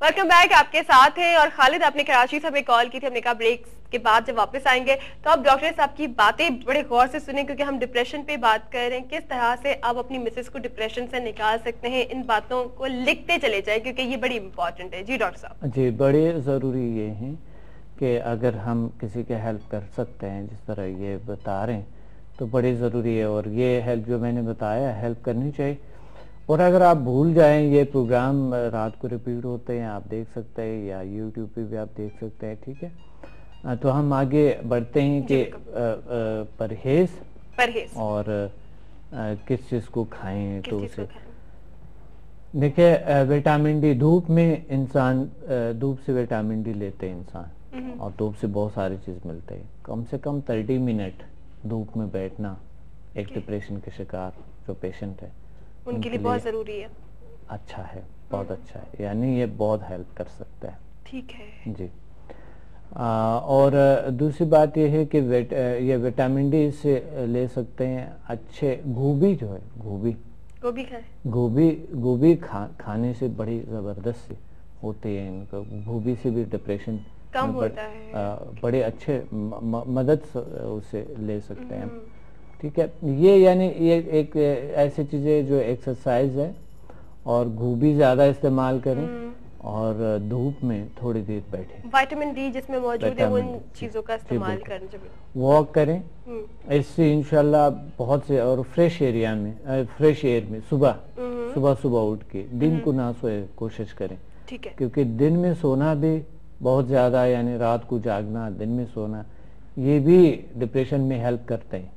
Welcome back, आपके साथ हैं। और खालिद, आपने कराची से हमें कॉल की थी। हमने कहा ब्रेक के बाद जब वापस आएंगे तो आप डॉक्टर साहब की बातें बड़े गौर से सुने, क्योंकि हम डिप्रेशन पे बात कर रहे हैं। किस तरह से आप अपनी मिसेस को डिप्रेशन से निकाल सकते हैं, इन बातों को लिखते चले जाए क्योंकि ये बड़ी इंपॉर्टेंट है। जी डॉक्टर साहब। जी, बड़े ज़रूरी ये हैं कि अगर हम किसी के हेल्प कर सकते हैं जिस तरह ये बता रहे हैं तो बड़ी ज़रूरी है। और ये हेल्प जो मैंने बताया हेल्प करनी चाहिए। और अगर आप भूल जाएं, ये प्रोग्राम रात को रिपीट होते हैं, आप देख सकते हैं, या यूट्यूब पे भी आप देख सकते हैं। ठीक है, तो हम आगे बढ़ते हैं कि परहेज और किस चीज़ को खाएं। तो उसे देखिए, विटामिन डी, धूप में इंसान धूप से विटामिन डी लेते हैं इंसान, और धूप से बहुत सारी चीज़ मिलते हैं। कम से कम 30 मिनट धूप में बैठना एक डिप्रेशन के शिकार जो पेशेंट है उनके लिए बहुत जरूरी है। अच्छा है, बहुत अच्छा है, यानी ये बहुत हेल्प कर सकता है। ठीक है जी। और दूसरी बात ये है कि ये विटामिन डी से ले सकते हैं। अच्छे गोभी जो है, गोभी खाएं। गोभी खाने से बड़ी ज़बरदस्त होती है। इनका गोभी से भी डिप्रेशन कम होता है। बड़े अच्छे मदद उसे ले सकते हैं। ठीक है, ये यानी ये एक ऐसी चीज़ें जो एक्सरसाइज है, और गोभी ज़्यादा इस्तेमाल करें, और धूप में थोड़ी देर बैठे। विटामिन डी जिसमें मौजूद है उन चीज़ों का इस्तेमाल करना चाहिए। वॉक करें, इससे इंशाल्लाह बहुत से। और फ्रेश एरिया में, फ्रेश एयर में सुबह उठ के दिन को ना सोए कोशिश करें। ठीक है, क्योंकि दिन में सोना भी बहुत ज़्यादा, यानी रात को जागना, दिन में सोना, ये भी डिप्रेशन में हेल्प करते हैं।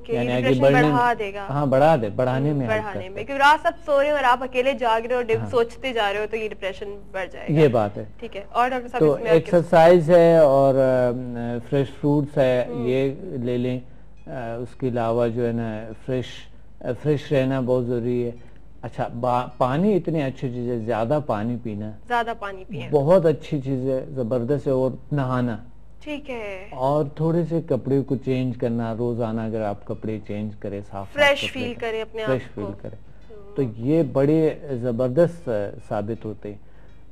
यानी आगे बढ़ा देगा। हाँ, बढ़ाने में क्योंकि रात सब सो रहे हो और आप अकेले जाग रहे हो और सोचते जा रहे हो, तो ये डिप्रेशन बढ़ जाएगा। ये बात है। ठीक है। और डॉक्टर साहब, तो एक्सरसाइज है और फ्रेश फ्रूट्स है, ये ले लें। उसके अलावा जो है ना, फ्रेश रहना बहुत जरूरी है। अच्छा, पानी इतनी अच्छी चीज है, ज्यादा पानी पिए, बहुत अच्छी चीज है, जबरदस्त है। और नहाना, ठीक है। और थोड़े से कपड़े को चेंज करना रोजाना। अगर आप कपड़े चेंज करें, फ्रेश फील करें अपने आप को, तो ये बड़े जबरदस्त साबित होते हैं।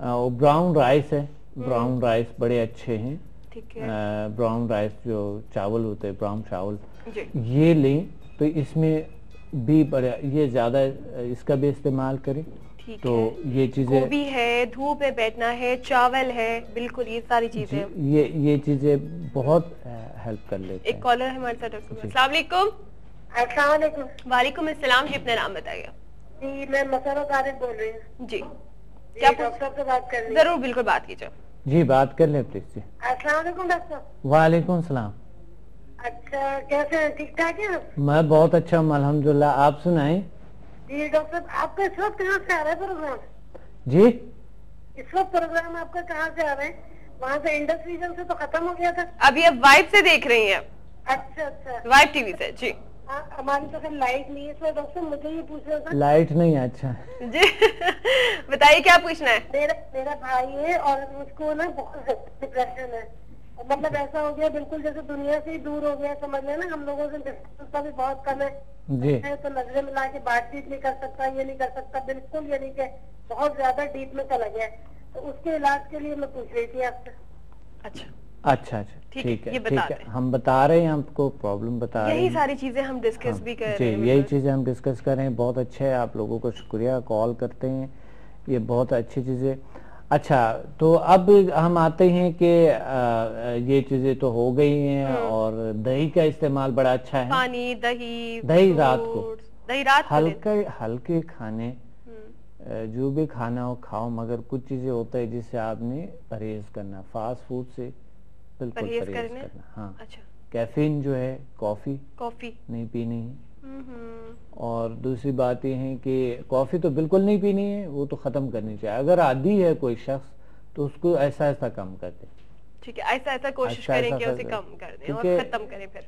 और ब्राउन राइस है, ब्राउन राइस बड़े अच्छे हैं। ठीक है। ब्राउन राइस जो चावल होते हैं, ब्राउन चावल, ये लें तो इसमें भी बड़े, ये ज्यादा इसका भी इस्तेमाल करें। तो ये चीजें, गोभी है, धूप में बैठना है, चावल है, बिल्कुल ये सारी चीजें, ये चीजें बहुत हेल्प कर लेते हैं। एक कॉलर है हमारे साथ। अस्सलाम वालेकुम। वालेकुम अस्सलाम। जी, अपना नाम बताइए। जी, मैं मसरा तारिक बोल रही हूँ। जी, क्या डॉक्टर से बात कर रही? जरूर, बिल्कुल बात कीजिए। जी, बात कर ले प्लीज। जी, अस्सलाम वालेकुम डॉक्टर। वालेकुम सलाम। अच्छा, कैसे हैं? ठीक ठाक है? मैं बहुत अच्छा हूँ अल्हम्दुलिल्लाह, आप सुनाएं। जी डॉक्टर, आपका इस वक्त कहाँ से आ रहा है प्रोग्राम? जी, इस वक्त प्रोग्राम आपका कहाँ से आ रहा है? वहाँ से इंडस रीजन से तो खत्म हो गया था। अभी आप वाइब से देख रही हैं? अच्छा, वाइब टीवी से। जी, हमारी तो फिर लाइट नहीं है, इसलिए डॉक्टर मुझे ये पूछ रहा था। लाइट नहीं है? अच्छा जी बताइए क्या पूछना है। मेरा भाई है और उसको ना बहुत डिप्रेशन है। मतलब ऐसा हो गया बिल्कुल जैसे दुनिया से ही दूर हो गया, समझ लेना। हम लोगों से डिस्कस भी बहुत कम है जी। तो नजरें मिला के बातचीत नहीं कर सकता, ये नहीं कर सकता, बिल्कुल यानी कि बहुत ज्यादा डीप में चला गया। तो उसके इलाज के लिए मैं पूछ रही थी आपसे। अच्छा, ठीक है, हम बता रहे हैं, आपको प्रॉब्लम बता रहे हैं। यही सारी चीजें हम डिस्कस भी कर रहे हैं। यही चीजें हम डिस्कस कर रहे हैं। बहुत अच्छा है, आप लोगों को शुक्रिया, कॉल करते हैं, ये बहुत अच्छी चीजें। अच्छा, तो अब हम आते हैं कि ये चीजें तो हो गई हैं, और दही का इस्तेमाल बड़ा अच्छा है। पानी, दही रात हल्के खाने, जो भी खाना हो खाओ, मगर कुछ चीजें होता है जिससे आपने परहेज करना। फास्ट फूड से बिल्कुल परहेज करना। हाँ, अच्छा। कैफीन जो है, कॉफी नहीं पीनी है। और दूसरी बात ये है कि कॉफी तो बिल्कुल नहीं पीनी है, वो तो खत्म करनी चाहिए। अगर आदी है कोई शख्स तो उसको ऐसा कम कर दे। ठीक है, ऐसा कोशिश करें कि उसे कम कर दें और खत्म करें। फिर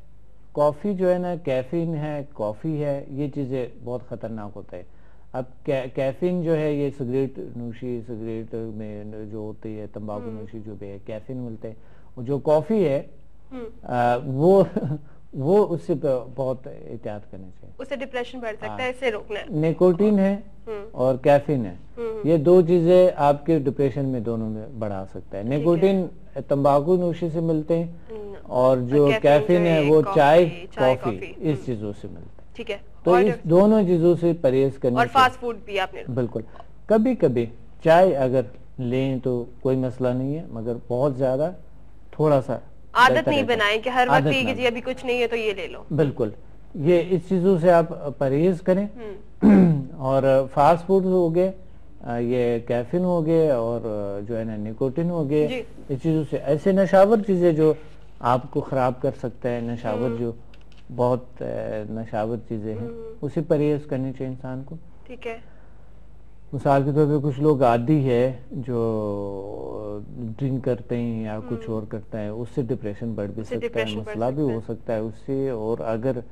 कॉफी जो है ना, कैफीन है, कॉफी है, ये चीजें बहुत खतरनाक होता है। अब कैफीन जो है, ये सिगरेट में जो होती है, तंबाकू नोशी जो भी है, कैफीन मिलते हैं। जो कॉफी है वो वो उससे बहुत एहतियात करनी चाहिए। उससे डिप्रेशन बढ़ सकता है, इससे रोकना है। निकोटीन है और कैफीन है, ये दो चीजें आपके डिप्रेशन में दोनों में बढ़ा सकता है। निकोटीन तंबाकू नोशी से मिलते हैं और जो कैफीन है वो चाय कॉफी इस चीजों से मिलते हैं। ठीक है, तो इस दोनों चीजों से परहेज करनी और फास्ट फूड भी आपने बिल्कुल। कभी कभी चाय अगर लें तो कोई मसला नहीं है, मगर बहुत ज्यादा थोड़ा सा आदत नहीं बनाएं कि हर वक्त ये जी अभी कुछ नहीं है तो ये ले लो। बिल्कुल, ये इस चीजों से आप परहेज करें। और फास्ट फूड हो गए, ये कैफीन हो गए और जो है ना निकोटीन हो गए, इस चीजों से ऐसे नशावर चीजें जो आपको खराब कर सकता है, नशावर जो बहुत नशावर चीजें हैं उसे परहेज करनी चाहिए इंसान को। ठीक है, मिसाल के तौर पे कुछ लोग आदी है जो ड्रिंक करते हैं या कुछ और करता है, उससे डिप्रेशन बढ़ भी सकता है, मसला भी हो सकता है उससे। और अगर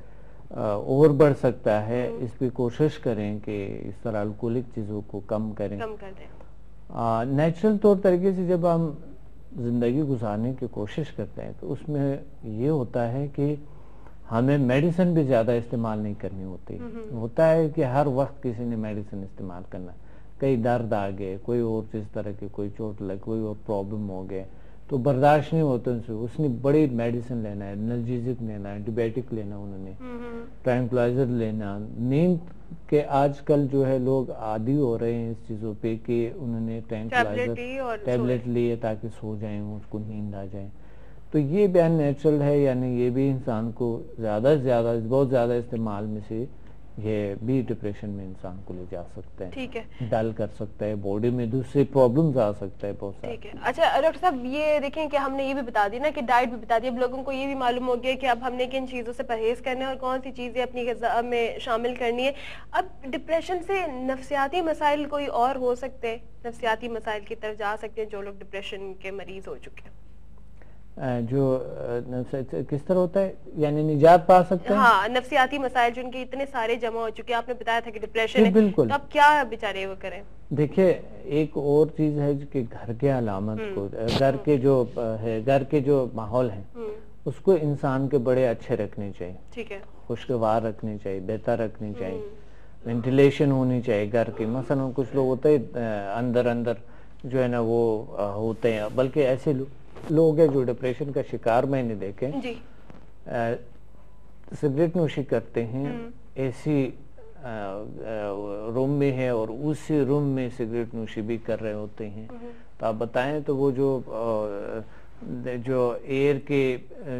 और बढ़ सकता है, इस पे कोशिश करें कि इस तरह अल्कोहलिक चीज़ों को कम करें, कम कर दें। नेचुरल तौर तरीके से जब हम जिंदगी गुजारने की कोशिश करते हैं तो उसमें ये होता है कि हमें मेडिसिन भी ज़्यादा इस्तेमाल नहीं करनी होती। होता है कि हर वक्त किसी ने मेडिसिन इस्तेमाल करना, कई दर्द आ गए, कोई और जिस तरह की कोई चोट लग, कोई और प्रॉब्लम हो गए तो बर्दाश्त नहीं होते उनसे, उसने बड़ी मेडिसिन लेना है, एनाल्जेसिक लेना है, एंटीबायोटिक लेना, उन्होंने ट्रैंक्विलाइजर लेना। नींद के आजकल जो है लोग आदी हो रहे हैं इस चीज़ों पे कि उन्होंने ट्रैंक्विलाइजर टैबलेट लिए ताकि सो जाएं, उसको नींद आ जाए। तो ये भी अननेचुरल है, यानी ये भी इंसान को ज़्यादा से ज़्यादा बहुत ज़्यादा इस्तेमाल में से ये भी डिप्रेशन में इंसान को ले जा सकता है। ठीक है, डल कर सकता है, बॉडी में दूसरे प्रॉब्लम्स आ सकता है बहुत सारे। ठीक है। अच्छा डॉक्टर साहब, ये देखें कि हमने ये भी बता दिया ना कि डाइट भी बता दी, अब लोगों को ये भी मालूम हो गया कि अब हमने किन चीज़ों से परहेज करना है और कौन सी चीज़ें अपनी ग़िज़ा में शामिल करनी है। अब डिप्रेशन से नफ्सियाती मसाइल कोई और हो सकते हैं, नफ्सियाती मसाइल की तरफ जा सकते हैं जो लोग डिप्रेशन के मरीज हो चुके हैं? जो किस तरह होता है, यानी निजात पा सकते हैं? हाँ, नफ्सियाती मसाइल जिनके इतने सारे जमा हो चुके हैं, आपने बताया था कि डिप्रेशन है, बिल्कुल। तो अब क्या बेचारे वो करें? देखिए, एक और चीज है कि घर के अलामत को, घर के जो है, घर के जो माहौल है उसको इंसान के बड़े अच्छे रखने चाहिए। ठीक है, खुशगवार रखने चाहिए, बेहतर रखनी चाहिए, वेंटिलेशन होनी चाहिए घर की। मसलन कुछ लोग होते हैं अंदर अंदर जो है ना वो होते हैं, बल्कि ऐसे लोग हैं जो डिप्रेशन का शिकार मैंने देखे सिगरेट नोशी करते हैं, ऐसी रूम में है और उसी रूम में सिगरेट नोशी भी कर रहे होते हैं। तो आप बताएं तो वो जो एयर के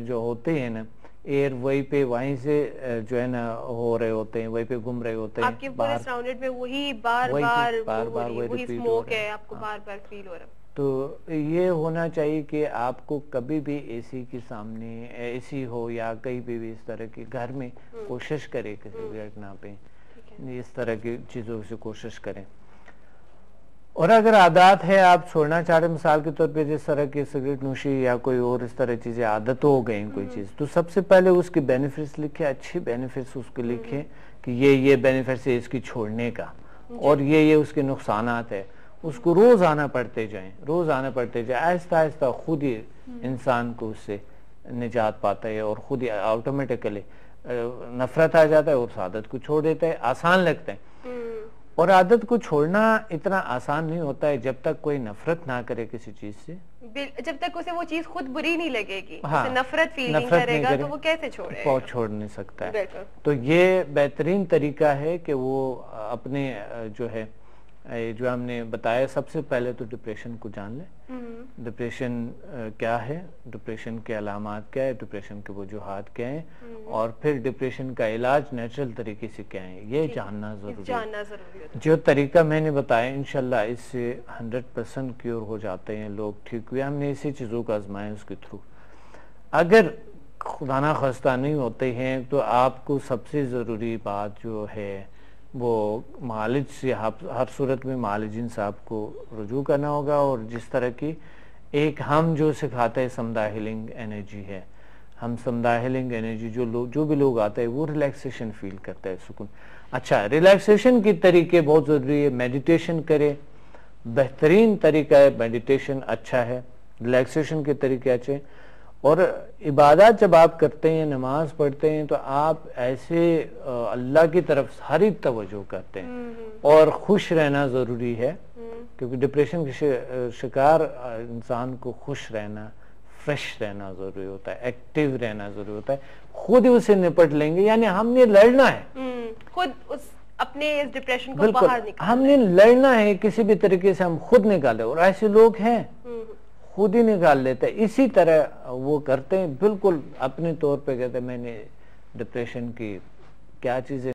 जो होते हैं ना, एयर वहीं पे वहीं से जो है ना हो रहे होते हैं, वहीं पे घूम रहे होते हैं। आपके पूरे सराउंडेड में वही बार बार वही स्मोक है, आपको बार बार फील हो रहा है। तो ये होना चाहिए कि आपको कभी भी एसी के सामने, एसी हो या कहीं भी इस तरह के घर में कोशिश करें कि सिगरेट ना पे, इस तरह की चीज़ों से कोशिश करें। और अगर आदत है आप छोड़ना चाह रहे, मिसाल के तौर पे जिस तरह की सिगरेट नोशी या कोई और इस तरह चीज़ें आदत हो गई कोई चीज़, तो सबसे पहले उसके बेनिफिट्स लिखे, अच्छे बेनिफिट्स उसके लिखे कि ये बेनिफिट्स है इसकी छोड़ने का और ये उसके नुकसानात है। उसको रोज आना पड़ते जाएं, रोज आना पड़ते जाए, आहिस्ता आहिस्ता खुद ही इंसान को उससे निजात पाता है और खुद ही ऑटोमेटिकली नफरत आ जाता है और उस आदत को छोड़ देता है। आसान लगता है और आदत को छोड़ना इतना आसान नहीं होता है जब तक कोई नफरत ना करे किसी चीज से, जब तक उसे वो चीज खुद बुरी नहीं लगेगी। हाँ, नफरत फील नहीं करेगा तो वो कैसे छोड़ेगा? वो छोड़ नहीं सकता है। तो ये बेहतरीन तरीका है कि वो अपने जो है जो हमने बताया, सबसे पहले तो डिप्रेशन को जान ले। डिप्रेशन क्या है, डिप्रेशन के अलामात क्या है, डिप्रेशन के वजूहात क्या हैं और फिर डिप्रेशन का इलाज नेचुरल तरीके से क्या है, ये जानना जरूरी है। जो तरीका मैंने बताया इंशाल्लाह इससे 100% क्योर हो जाते हैं लोग, ठीक हुए। हमने इसी चीज़ों को आजमाया उसके थ्रू। अगर खुदा ना खास्ता नहीं होते हैं तो आपको सबसे ज़रूरी बात जो है वो मालिज से हर सूरत में मालिजिन साहब को रुजू करना होगा। और जिस तरह की एक हम जो सिखाते हैं समदा हीलिंग एनर्जी है, हम समदा हीलिंग एनर्जी जो भी लोग आते हैं वो रिलैक्सेशन फील करता है, सुकून। अच्छा, रिलैक्सेशन के तरीके बहुत ज़रूरी है। मेडिटेशन करे, बेहतरीन तरीका है मेडिटेशन, अच्छा है। रिलैक्सेशन के तरीके अच्छे। और इबादत जब आप करते हैं, नमाज पढ़ते हैं, तो आप ऐसे अल्लाह की तरफ सारी तवज्जो करते हैं और खुश रहना ज़रूरी है, क्योंकि डिप्रेशन के शिकार इंसान को खुश रहना, फ्रेश रहना ज़रूरी होता है, एक्टिव रहना ज़रूरी होता है। खुद ही उसे निपट लेंगे, यानी हमने लड़ना है, खुद उस अपने इस डिप्रेशन को बाहर निकालना, हमने लड़ना है किसी भी तरीके से, हम खुद निकाले। और ऐसे लोग हैं खुद ही निकाल लेते हैं, इसी तरह वो करते हैं, बिल्कुल अपने तौर पे कहते हैं मैंने डिप्रेशन की क्या चीजें